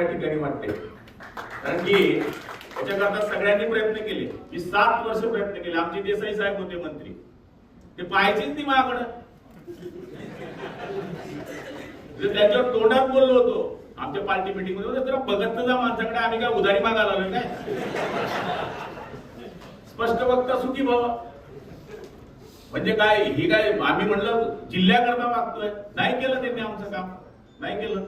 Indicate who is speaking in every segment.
Speaker 1: या ठिकाणी वाटते, कारण की त्याच्याकरता सगळ्यांनी प्रयत्न केले. मी 7 वर्ष प्रयत्न केले. आमचे देसाई साहेब होते मंत्री, ते पाहायचेच नाही माझ्याकडे. त्यांच्यावर तोंडात बोललो होतो आमच्या पार्टी मीटिंग मध्ये, तर बघत जा माणसाकडे, आम्ही काय उधारी मागायला आलोय काय? स्पष्ट वक्ता सुखी भाव म्हणजे काय? ही काय आम्ही म्हणलं जिल्ह्याकरता मागतोय? नाही केलं त्यांनी आमचं काम, नाही केलं.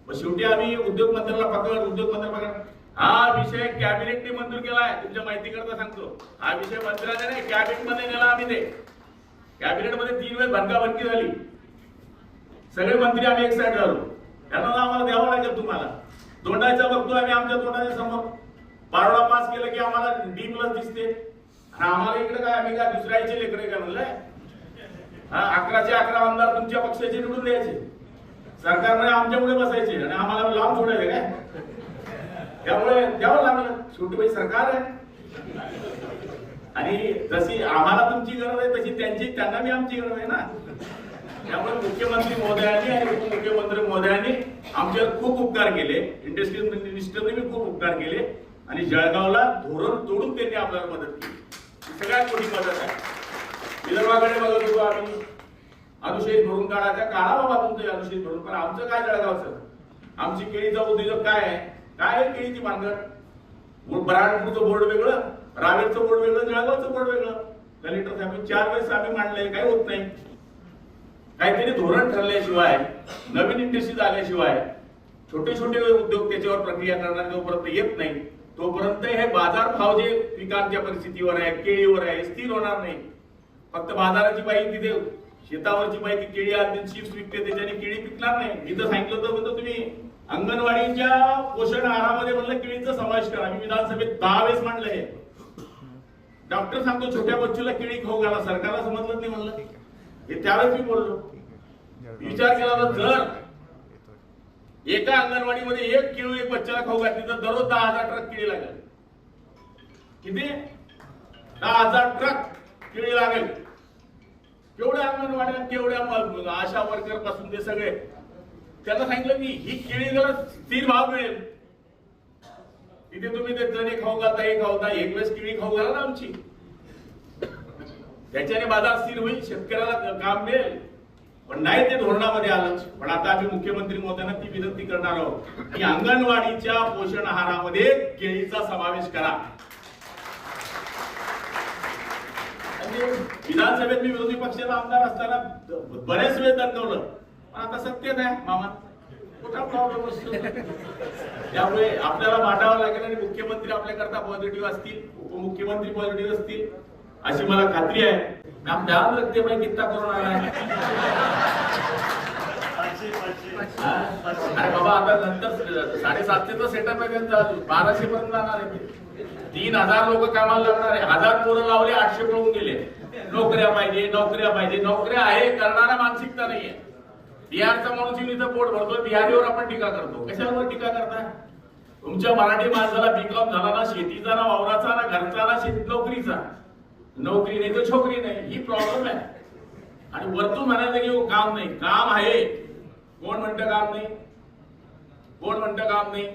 Speaker 1: मग शेवटी आम्ही उद्योग मंत्र्याला पकड, उद्योग मंत्री पकड. हा विषय कॅबिनेटने मंजूर केलाय. तुमच्या माहिती करता सांगतो, हा विषय मंत्र्याने नाही कॅबिनेट मध्ये नेला आम्ही. ते कॅबिनेट मध्ये 3 वेळेस भनकाभनकी झाली. सगळे मंत्री आम्ही एक साईड झालो. त्यांना आम्हाला द्यावं लागेल तुम्हाला. तोंडाचा बघतो आम्ही आमच्या तोंडाच्या समोर. बारोडा पास केलं की आम्हाला D+ दिसते, आणि आम्हाला इकडे काय, आम्ही काय दुसऱ्याचे लेकरे काय म्हणलंय? 11चे 11 आमदार तुमच्या पक्षाचे निवडून द्यायचे, सरकारने आमच्यामुळे बसायचे आणि आम्हाला लांब सोडायचे काय? त्यामुळे द्यावं लागलं. शेवटी बाई सरकार आहे, आणि जशी आम्हाला तुमची गरज आहे तशी त्यांना मी आमची गरज आहे ना. त्यामुळे मुख्यमंत्री महोदयांनी आणि उपमुख्यमंत्री महोदयांनी आमच्यावर खूप उपकार केले. इंडस्ट्रियल मिनिस्टरने मी खूप उपकार केले, आणि जळगावला धोरण तोडून त्यांनी आपल्याला मदत केली. सगळ्यात मोठी मदत आहे. विदर्भाकडे बघत होतो आम्ही, अनुशेष भरून काढायचा. काढा बाबा तुमचं अनुशेष भरून, पण आमचं काय जळगावचं? आमची केळीचा उद्योजक काय आहे? काय आहे केळीची भानगड? बऱ्हाणपूरचं बोर्ड वेगळं, रावेरचं बोर्ड वेगळं, जळगावचं बोर्ड वेगळं. कलेक्टर साहेब 4 वेळेस आम्ही मांडलंय, काही होत नाही. काहीतरी धोरण ठरल्याशिवाय, नवीन इंडस्ट्री आल्याशिवाय छोटे छोटे उद्योग त्याच्यावर प्रक्रिया करणार जोपर्यंत येत नाही तोपर्यंत हे बाजार भाव जे पिकांच्या परिस्थितीवर आहे, केळीवर आहे, स्थिर होणार नाही. फक्त बाजाराची बाई तिथे शेतावरची बाई ती केळी आणते, चिप्स विकते, त्याच्याने केळी पिकणार नाही. मी तर सांगितलं होतं म्हणतो तुम्ही अंगणवाडीच्या पोषण आहारामध्ये म्हणलं केळीचा समावेश करा. मी विधानसभेत 10 वेळेस मांडलंय. डॉक्टर सांगतो छोट्या बच्चूला केळी खाऊ घाला, सरकारला समजलं नाही म्हणलं. हे त्यावेळेस मी बोललो. विचार केला तर जर एका अंगणवाडीमध्ये 1 किलो एक बच्चाला खाऊ घातली तर दररोज 10,000 ट्रक केळी लागेल. किती? 10,000 ट्रक केळी लागेल. केवढ्या अंगणवाड्या, केवढ्या आशा वर्कर पासून ते सगळे. त्यांना सांगितलं की ही केळीला स्थिर भाव मिळेल. तिथे तुम्ही ते चणे खाऊ घालता, हे खाऊता, एक वेळेस केळी खाऊ घाला ना आमची. त्याच्याने बाजार स्थिर होईल, शेतकऱ्याला काम मिळेल. पण नाही ते धोरणामध्ये आलं. पण आता आम्ही मुख्यमंत्री महोदयांना ती विनंती करणार आहोत की अंगणवाडीच्या पोषण आहारामध्ये केळीचा समावेश करा. विधानसभेत मी विरोधी पक्षाचा आमदार असताना बरेच वेळ दणकवलं, पण आता सत्तेत आहे मामा, कुठला प्रॉब्लेम असतो. त्यामुळे आपल्याला मांडावं लागेल, आणि मुख्यमंत्री आपल्याकरता पॉझिटिव्ह असतील, उपमुख्यमंत्री पॉझिटिव्ह असतील अशी मला खात्री आहे. आप ध्यान रखते भाई कितना करून आला है. अरे बाबा आता नंतर 750चा सेटअप आहे त्यांचा, 1200 पर्यंत जाणार आहे. 3000 लोक कामाला लागणार आहे. 1000 पोरं लावले, 800 पळून गेले. नोकऱ्या पाहिजे, नोकऱ्या पाहिजे. नोकऱ्या आहे, करणारा मानसिकता नाहीये. बिहारचा माणूस येऊन इथं पोट भरतो, बिहारीवर आपण टीका करतो. कशावर टीका करता? तुमच्या मराठी माणसाला B.Com झाला ना, शेतीचा ना, वावराचा ना, घरचा ना, शेती नोकरीचा. नोकरी नाही तर छोकरी नाही, ही प्रॉब्लेम आहे. आणि वरतून म्हणायचं की काम नाही. काम आहे. कोण म्हणतं काम नाही? कोण म्हणतं काम नाही?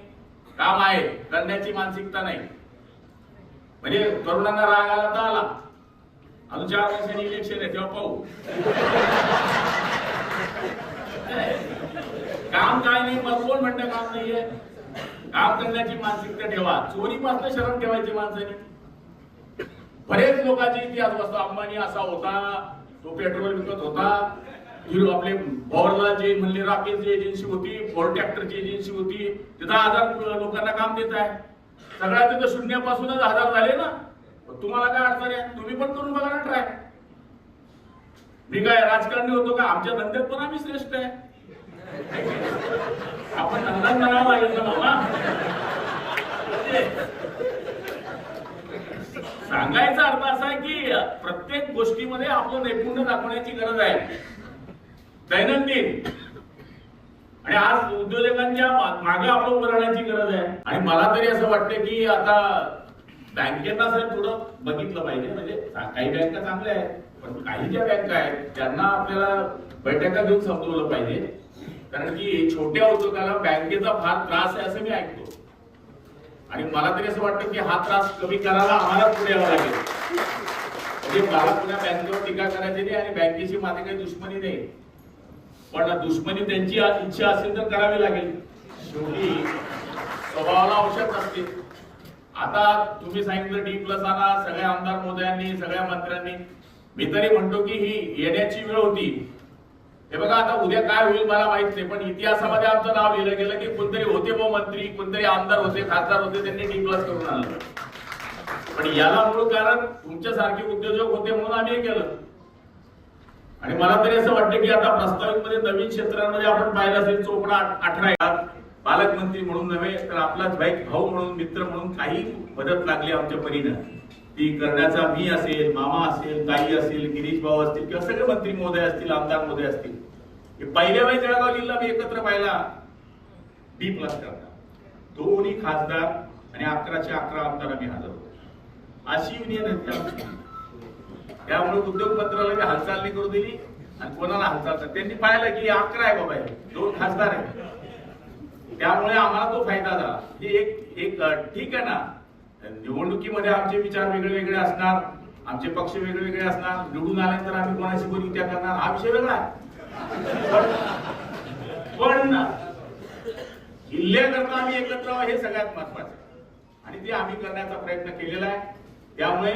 Speaker 1: काम आहे, करण्याची मानसिकता नाही. म्हणजे तरुणांना राग आला तर आला, अजून 4 वर्षांनी इलेक्शन आहे तेव्हा पाहू. काम काय नाही, मग कोण म्हणतं काम नाहीये? काम करण्याची मानसिकता ठेवा. चोरीपासून शरण ठेवायची माणसाने. बरेच लोकांचे इतिहास बसतो. अंबानी असा होता, तो पेट्रोल विकत होता. आपले पॉवरला म्हणले राकेलची एजन्सी होती, फोर्ड ट्रॅक्टरची एजन्सी होती, तिथं 1000 लोकांना काम देत आहे. सगळ्या तिथं शून्यापासूनच 1000 झाले ना. तुम्हाला काय अडचण आहे? तुम्ही पण करून बघा ना ट्राय. मी काय राजकारणी होतो का? आमच्या धंद्यात पण आम्ही श्रेष्ठ आहे. आपण धंदा करावा लागेल ना बाबा. सांगायचा अर्थ असा आहे की प्रत्येक गोष्टीमध्ये आपलं नैपुण्य दाखवण्याची गरज आहे, दैनंदिन. आणि आज उद्योजकांच्या मागे आपलं उभं राहण्याची गरज आहे. आणि मला तरी असं वाटतं की आता बँकेना थोडं बघितलं पाहिजे. म्हणजे काही बँका चांगल्या आहेत, पण काही ज्या बँका आहेत त्यांना आपल्याला बैठका घेऊन समजवलं पाहिजे कारण की छोट्या उद्योगाला बँकेचा फार त्रास आहे असं मी ऐकतो, आणि मला तरी असं वाटतं की हा त्रास कमी करायला आम्हाला पुढे यावं लागेल. म्हणजे मला पुन्हा बँकेवर टीका करायची नाही आणि बँकेची माझी काही दुश्मनी नाही, पण दुश्मनी त्यांची इच्छा असेल तर करावी लागेल. शेवटी स्वभावाला औषध असते. आता तुम्ही सांगितलं D+ आणा, सगळ्या आमदार महोदयांनी, सगळ्या मंत्र्यांनी. मी तरी म्हणतो की ही येण्याची वेळ होती. हे बघा आता उद्या काय होईल मला माहित नाही, पण इतिहासामध्ये आमचं नाव लिहिलं गेलं की कोणतरी होते मग मंत्री, कोणतरी आमदार होते, खासदार होते, त्यांनी D+ करून आणलं. पण याला मूळ कारण तुमच्यासारखे उद्योजक होते म्हणून आम्ही हे केलं. आणि मला तरी असं वाटतं की आता प्रस्तावित मध्ये नवीन क्षेत्रांमध्ये आपण पाहिलं असेल चोपडा 18 पालकमंत्री म्हणून नव्हे तर आपलाच भाऊ म्हणून, मित्र म्हणून काही मदत लागली आमच्या परीनं ती करण्याचा. मी असेल, मामा असेल, ताई असेल, गिरीश भाऊ असतील किंवा सगळे मंत्री महोदय असतील, आमदार महोदय असतील, हे पहिल्या वेळी जळगाव जिल्हा मी एकत्र पाहिला D+ करता. दोन्ही खासदार आणि 11च्या 11 आमदार आम्ही हजर होतो. अशी युनियन आहे. त्यामुळे उद्योग मंत्रालयाने हालचाल नाही करू दिली आणि कोणाला हालचाल कर. त्यांनी पाहिलं की 11 आहे बाबा, 2 खासदार आहेत, त्यामुळे आम्हाला तो फायदा झाला. हे एक ठीक आहे ना, निवडणुकीमध्ये आमचे विचार वेगळे वेगळे असणार, आमचे पक्ष वेगळे वेगळे असणार, निवडून आल्यानंतर आम्ही कोणाशी कोणी युत्या करणार हा विषय वेगळा आहे. पण जिल्ह्याकरता आम्ही एकत्र व्हावं हे सगळ्यात महत्वाचं आहे आणि ते आम्ही करण्याचा प्रयत्न केलेला आहे. त्यामुळे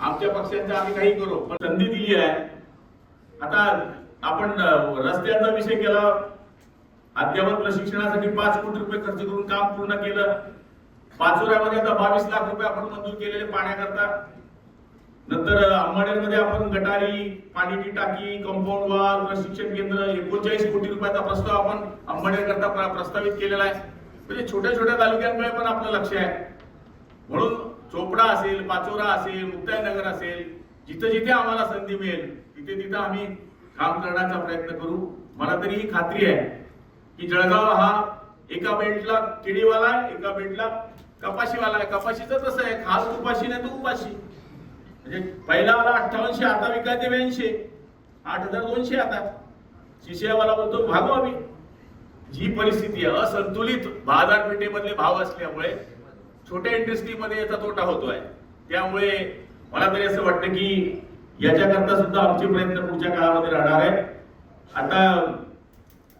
Speaker 1: आमच्या पक्षांचं आम्ही काही करू, पण संधी दिली आहे. आता आपण रस्त्यांचा विषय केला, अध्यापन प्रशिक्षणासाठी 5 कोटी रुपये खर्च करून काम पूर्ण केलं. पाचोऱ्यामध्ये आता 22 लाख रुपये आपण मंजूर केलेले पाण्याकरता. नंतर अंबाडेरमध्ये आपण गटारी, पाण्याची टाकी, कंपाऊंड वॉल, प्रशिक्षण केंद्र 39 कोटी रुपयाचा प्रस्ताव आपण अंबाडेर करता प्रस्तावित केलेला आहे. म्हणजे छोट्या छोट्या तालुक्यांकडे पण आपलं लक्ष आहे. म्हणून चोपडा असेल, पाचोरा असेल, मुक्ताईनगर असेल, जिथे जिथे आम्हाला संधी मिळेल तिथे तिथे आम्ही काम करण्याचा प्रयत्न करू. मला तरी ही खात्री आहे की जळगाव हा एका बेल्टला केळीवाला आहे, एका बेल्टला कपाशीवाला आहे. कपाशीचं तसं आहे, खाल उपाशी नाही तर उपाशी. म्हणजे पहिला वाला 5800, आता विकायचे 8200, 8200 आता. शिष्यावाला बोलतो भागो आम्ही. जी परिस्थिती आहे, असंतुलित बाजारपेठेमधले भाव असल्यामुळे छोट्या इंडस्ट्रीमध्ये याचा तोटा होतोय. त्यामुळे मला तरी असं वाटतं की याच्याकरता सुद्धा आमचे प्रयत्न पुढच्या काळामध्ये राहणार आहे. आता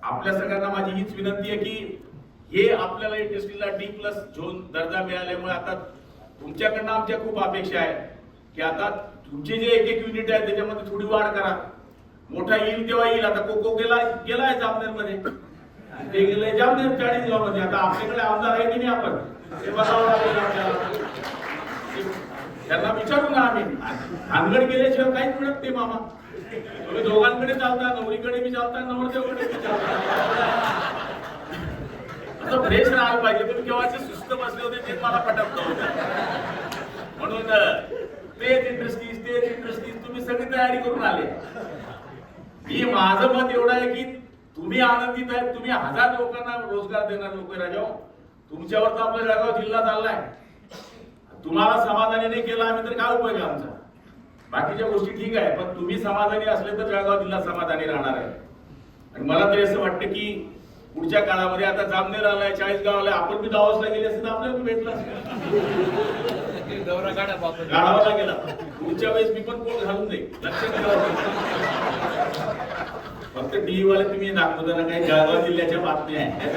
Speaker 1: आपल्या सगळ्यांना माझी हीच विनंती आहे की हे आपल्याला इंडस्ट्रीला D+ झोन दर्जा मिळाल्यामुळे आता तुमच्याकडनं आमच्या खूप अपेक्षा आहे की आता तुमचे जे एक युनिट आहे त्याच्यामध्ये थोडी वाढ करा. मोठा येईल तेव्हा येईल. आता कोको गेलाय जामनेरमध्ये, ते गेलंय जामनेर 40 गावामध्ये. आता आपल्याकडे आमदार आहे की नाही, आपण ते बघावं लागेल आपल्याला. त्यांना विचारू ना आम्ही, भानगड गेल्याशिवाय काहीच मिळत नाही मामा. तुम्ही दोघांकडे चालता, नवरीकडे बी चालता, नवरदेवाकडे बी चालता. असं फ्रेश राहायला पाहिजे. तुम्ही केव्हाचे सुस्त बसले होते ते मला पटत नव्हतं. म्हणून तेच इंडस्ट्रीज तुम्ही सगळी तयारी करून आले. मी माझं मत एवढं आहे की तुम्ही आनंदित आहेत, तुम्ही 1000 लोकांना रोजगार देणार लोक राजा. तुमच्यावर तर आपला जळगाव जिल्हा चाललाय. तुम्हाला समाधानी नाही केला आम्ही तर काय उपयोग आहे आमचा. बाकीच्या गोष्टी ठीक आहे, पण तुम्ही समाधानी असले तर जळगाव जिल्हा समाधानी राहणार आहे. आणि मला तरी असं वाटतं की पुढच्या काळामध्ये आता जामनेर आलाय, 40 गाव आलाय, आपण बी दावसला गेले असते तर आपल्याला भेटला गाडावाला गेला. पुढच्या वेळेस मी पण कोण घालून देईल, लक्षात ठेवा. फक्त टीव्ही वाले तुम्ही दाखवताना काही जळगाव जिल्ह्याच्या बातम्या आहे,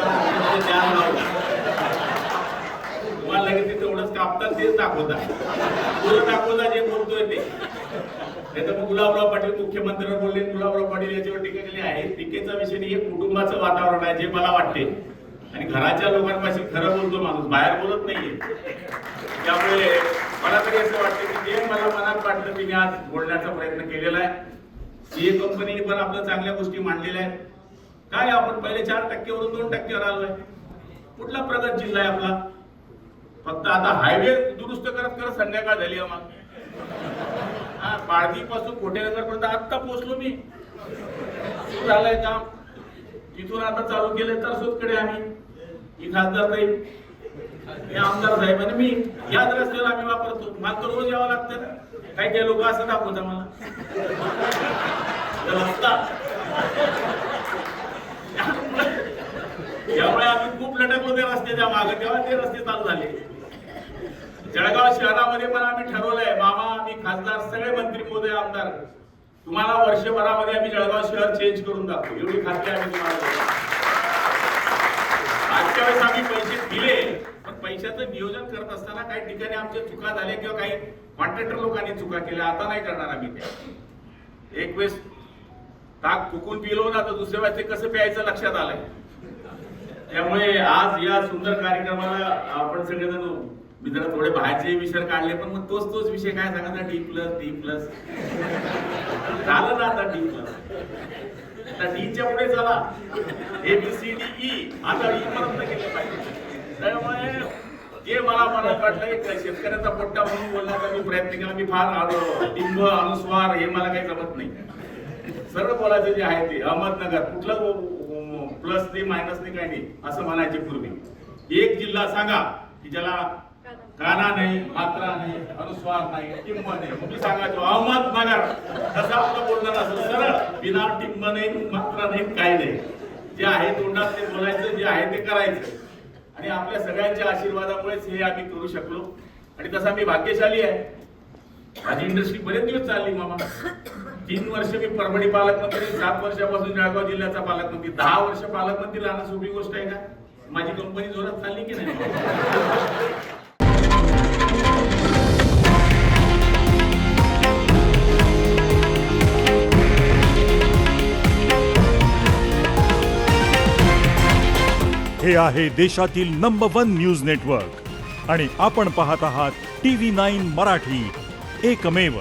Speaker 1: तुम्हाला लगेच ते तेवढंच कापतात तेच दाखवता, पुढे दाखवता जे बोलतोय ते. मग गुलाबराव पाटील मुख्यमंत्र्यांवर बोलले, गुलाबराव पाटील याच्यावर टीका केली आहे. टीकेचा विषय नाही, हे कुटुंबाचं वातावरण आहे जे मला वाटते. आणि घराच्या लोकांपाशी खरं बोलतो माणूस, बाहेर बोलत नाहीये. त्यामुळे मला तरी असं वाटतं की जे मला मनात वाटलं ते मी आज बोलण्याचा प्रयत्न केलेला आहे. सीए कंपनीने पण आपल्या चांगल्या गोष्टी मांडलेल्या आहेत. काय आपण पहिले 4% वरून 2% आलोय. कुठला प्रगत जिल्हा आहे आपला. फक्त आता हायवे दुरुस्त करत करत संध्याकाळ झाली आम्हाला. पाळधी पासून कोटेनगर पर्यंत आता पोहोचलो मी. सुरू झालंय काम. तिथून आता चालू केलंय तर सोदकडे आम्ही. ही खासदार ताई, हे आमदार साहेब आणि मी याच रस्त्याला आम्ही वापरतो. मला तर रोज यावं लागतं. काही काही लोक असं दाखवतात मला रस्ता त्यामुळे आम्ही खूप लटकलो त्या रस्त्याच्या मागे, तेव्हा ते रस्ते चालू झाले. जळगाव शहरामध्ये पण आम्ही ठरवलंय, मामा आम्ही खासदार सगळे मंत्री महोदय आमदार तुम्हाला वर्षभरामध्ये आम्ही जळगाव शहर चेंज करून दाखवू, एवढी खात्री आम्ही तुम्हाला देतो. आजच्या वेळेस आम्ही पैसे दिले, पण पैशाचं नियोजन करत असताना काही ठिकाणी आमच्या चुका झाल्या किंवा काही कॉन्ट्रॅक्टर लोकांनी चुका केल्या. आता नाही करणार आम्ही त्या. एक वेळेस ताक फुकून पिलो ना तर दुसऱ्या वेळेस ते कसं प्यायचं लक्षात आलंय. त्यामुळे आज या सुंदर कार्यक्रमाला आपण सगळेजण मी जरा थोडे बाहेरचे विषय काढले, पण मग तोच विषय काय सांगायचा, D+, झालं ना आता D+. आता डीच्या पुढे चला, ABCDE, आता E पर्यंत गेलं पाहिजे. त्यामुळे जे मला मनात वाटलं शेतकऱ्याचा पोट्टा म्हणून बोलण्याचा मी प्रयत्न केला. मी फार टिंब अनुस्वार हे मला काही जमत नाही. सर्व बोलायचं जे आहे ते अहमदनगर कुठलं प्लस नाही मायनस नाही काही नाही असं म्हणायचे पूर्वी. एक जिल्हा सांगा की ज्याला काना नाही, मात्रा नाही, अनुस्वार नाही, टिंब नाही. मी सांगायचो अहमदनगर. कसं आपलं बोलणं असं सरळ, बिना टिंब नाही, मात्रा नाही, काही नाही. जे आहे तोंडात ते बोलायचं, जे आहे ते करायचं. आणि आपल्या सगळ्यांच्या आशीर्वादामुळेच हे आम्ही करू शकलो. आणि तसा मी भाग्यशाली आहे. माझी इंडस्ट्री बरेच दिवस चालली मामा. 3 वर्ष मी परभणी पालकमंत्री, 7 वर्षापासून जळगाव जिल्ह्याचा पालकमंत्री, 10 वर्ष पालकमंत्री राहणं सोपी गोष्ट आहे का? माझी कंपनी जोरात चालली की नाही?
Speaker 2: हे आहे देशातील नंबर 1 न्यूज नेटवर्क आणि आपण पाहत आहात TV9 मराठी, एकमेव.